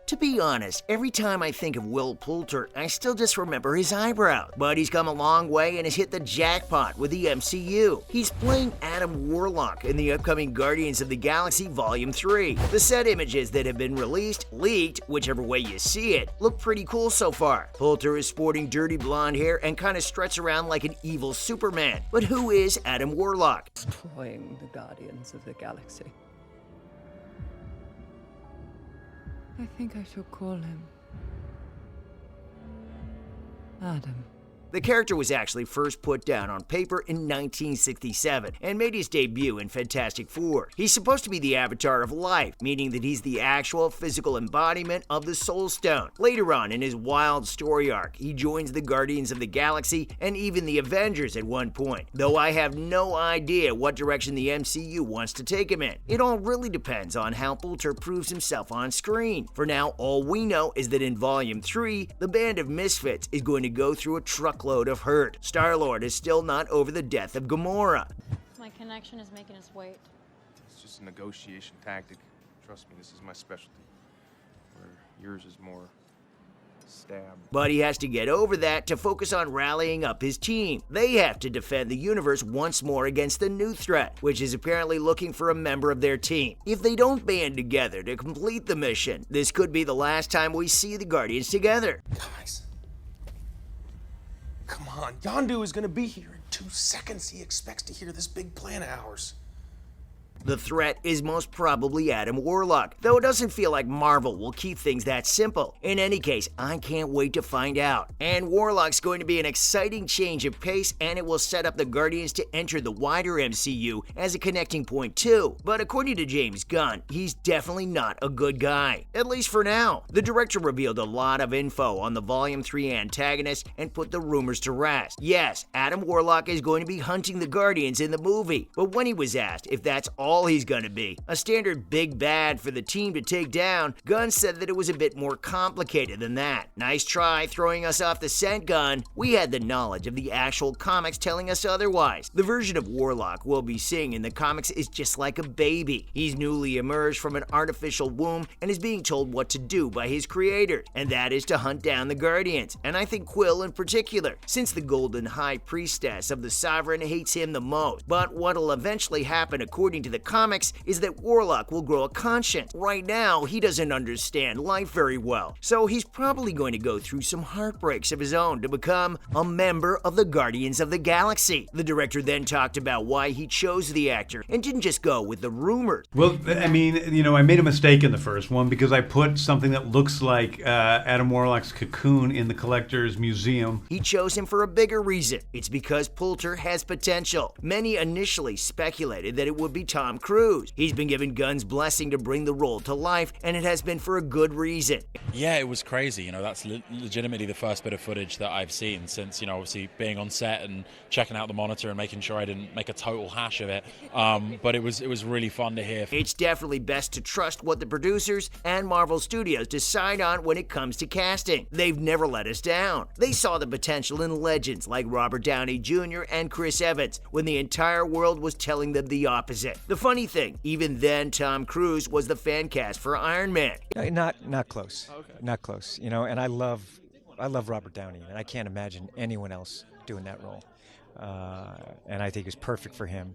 To be honest, every time I think of Will Poulter, I still just remember his eyebrow. But he's come a long way and has hit the jackpot with the MCU. He's playing Adam Warlock in the upcoming Guardians of the Galaxy Volume 3. The set images that have been released, leaked, whichever way you see it, look pretty cool so far. Poulter is sporting dirty blonde hair and kind of struts around like an evil Superman. But who is Adam Warlock? Destroying the Guardians of the Galaxy. I think I shall call him Adam. The character was actually first put down on paper in 1967 and made his debut in Fantastic Four. He's supposed to be the avatar of life, meaning that he's the actual physical embodiment of the Soul Stone. Later on in his wild story arc, he joins the Guardians of the Galaxy and even the Avengers at one point, though I have no idea what direction the MCU wants to take him in. It all really depends on how Poulter proves himself on screen. For now, all we know is that in Volume 3, the band of misfits is going to go through a truckload of hurt. Star-Lord is still not over the death of Gamora. My connection is making us wait. It's just a negotiation tactic. Trust me, this is my specialty. Where yours is more stab. But he has to get over that to focus on rallying up his team. They have to defend the universe once more against the new threat, which is apparently looking for a member of their team. If they don't band together to complete the mission, this could be the last time we see the Guardians together. Guys. Come on, Yondu is gonna be here in 2 seconds. He expects to hear this big plan of ours. The threat is most probably Adam Warlock, though it doesn't feel like Marvel will keep things that simple. In any case, I can't wait to find out. And Warlock's going to be an exciting change of pace, and it will set up the Guardians to enter the wider MCU as a connecting point too. But according to James Gunn, he's definitely not a good guy, at least for now. The director revealed a lot of info on the Volume 3 antagonist and put the rumors to rest. Yes, Adam Warlock is going to be hunting the Guardians in the movie, but when he was asked if that's all he's gonna be, a standard big bad for the team to take down, Gunn said that it was a bit more complicated than that. Nice try throwing us off the scent, Gunn. We had the knowledge of the actual comics telling us otherwise. The version of Warlock we'll be seeing in the comics is just like a baby. He's newly emerged from an artificial womb and is being told what to do by his creator, and that is to hunt down the Guardians, and I think Quill in particular, since the Golden High Priestess of the Sovereign hates him the most. But what'll eventually happen, according to the comics, is that Warlock will grow a conscience. Right now, he doesn't understand life very well, so he's probably going to go through some heartbreaks of his own to become a member of the Guardians of the Galaxy. The director then talked about why he chose the actor and didn't just go with the rumors. Well, I mean, I made a mistake in the first one because I put something that looks like Adam Warlock's cocoon in the Collector's Museum. He chose him for a bigger reason. It's because Poulter has potential. Many initially speculated that it would be Tom Cruise. He's been given Gunn's blessing to bring the role to life, and it has been for a good reason. Yeah, it was crazy. That's legitimately the first bit of footage that I've seen since, obviously being on set and checking out the monitor and making sure I didn't make a total hash of it. But it was really fun to hear. It's definitely best to trust what the producers and Marvel Studios decide on when it comes to casting. They've never let us down. They saw the potential in legends like Robert Downey Jr. and Chris Evans when the entire world was telling them the opposite. The funny thing, even then Tom Cruise was the fan cast for Iron Man. Not close. Okay. Not close. And I love Robert Downey, and I can't imagine anyone else doing that role. And I think it's perfect for him.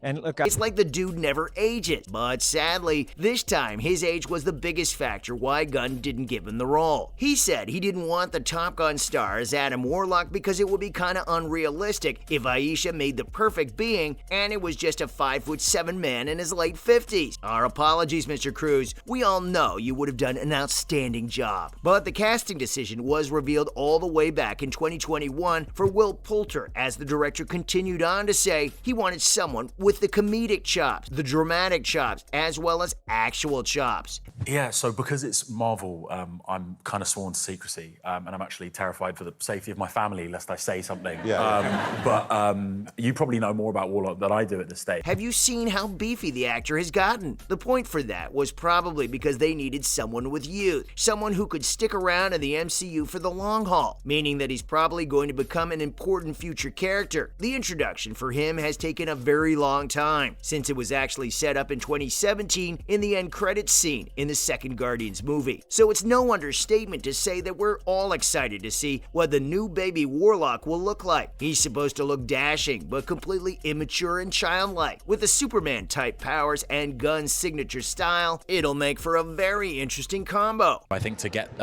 And look, it's like the dude never ages, but sadly, this time his age was the biggest factor why Gunn didn't give him the role. He said he didn't want the Top Gun star as Adam Warlock because it would be kinda unrealistic if Aisha made the perfect being and it was just a 5'7" man in his late 50s. Our apologies, Mr. Cruise. We all know you would have done an outstanding job. But the casting decision was revealed all the way back in 2021 for Will Poulter, as the director continued on to say he wanted someone with the comedic chops, the dramatic chops, as well as actual chops. Yeah, so because it's Marvel, I'm kind of sworn to secrecy, and I'm actually terrified for the safety of my family lest I say something. But you probably know more about Warlock than I do at this stage. Have you seen how beefy the actor has gotten? The point for that was probably because they needed someone with youth, someone who could stick around in the MCU for the long haul, meaning that he's probably going to become an important future character. The introduction for him has taken a very long long time, since it was actually set up in 2017 in the end credits scene in the second Guardians movie. So it's no understatement to say that we're all excited to see what the new baby Warlock will look like. He's supposed to look dashing, but completely immature and childlike. With the Superman-type powers and Gunn's signature style, it'll make for a very interesting combo. I think to get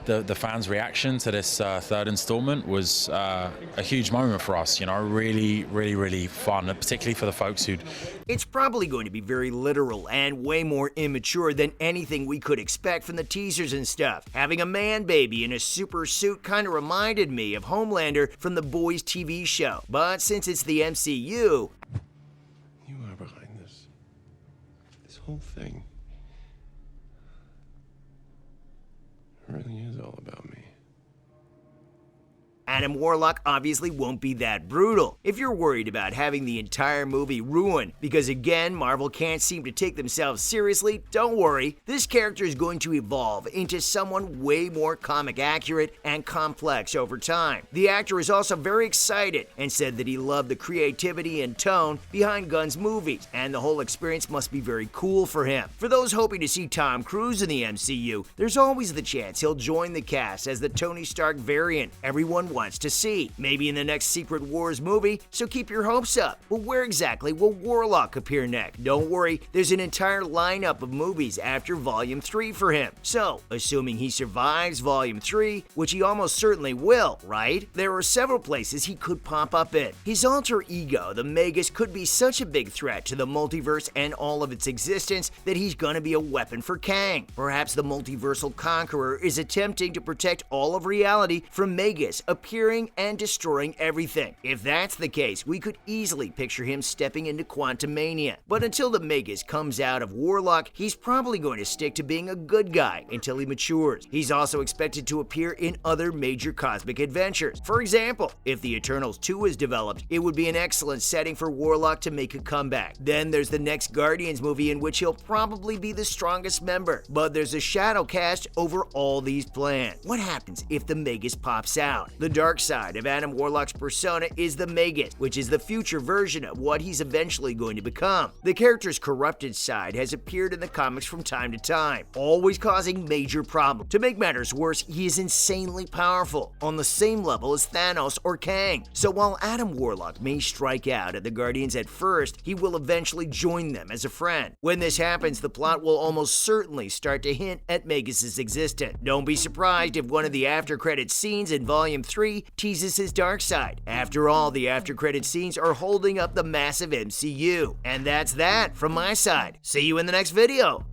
the fans' reaction to this third installment was a huge moment for us. You know, really fun, particularly for the folks who'd. It's probably going to be very literal and way more immature than anything we could expect from the teasers and stuff. Having a man baby in a super suit kind of reminded me of Homelander from the Boys TV show. But since it's the MCU, you are behind this whole thing. It really is all about me. Adam Warlock obviously won't be that brutal. If you're worried about having the entire movie ruined because again Marvel can't seem to take themselves seriously, don't worry. This character is going to evolve into someone way more comic accurate and complex over time. The actor is also very excited and said that he loved the creativity and tone behind Gunn's movies, and the whole experience must be very cool for him. For those hoping to see Tom Cruise in the MCU, there's always the chance he'll join the cast as the Tony Stark variant everyone wants to see, maybe in the next Secret Wars movie, so keep your hopes up. But where exactly will Warlock appear next? Don't worry, there's an entire lineup of movies after Volume 3 for him. So, assuming he survives Volume 3, which he almost certainly will, right? There are several places he could pop up in. His alter ego, the Magus, could be such a big threat to the multiverse and all of its existence that he's gonna be a weapon for Kang. Perhaps the multiversal conqueror is attempting to protect all of reality from Magus appearing and destroying everything. If that's the case, we could easily picture him stepping into Quantumania. But until the Magus comes out of Warlock, he's probably going to stick to being a good guy until he matures. He's also expected to appear in other major cosmic adventures. For example, if the Eternals 2 is developed, it would be an excellent setting for Warlock to make a comeback. Then there's the next Guardians movie in which he'll probably be the strongest member. But there's a shadow cast over all these plans. What happens if the Magus pops out? The dark side of Adam Warlock's persona is the Magus, which is the future version of what he's eventually going to become. The character's corrupted side has appeared in the comics from time to time, always causing major problems. To make matters worse, he is insanely powerful, on the same level as Thanos or Kang. So while Adam Warlock may strike out at the Guardians at first, he will eventually join them as a friend. When this happens, the plot will almost certainly start to hint at Magus's existence. Don't be surprised if one of the after-credits scenes in Volume 3 teases his dark side. After all, the after-credit scenes are holding up the massive MCU. And that's that from my side. See you in the next video.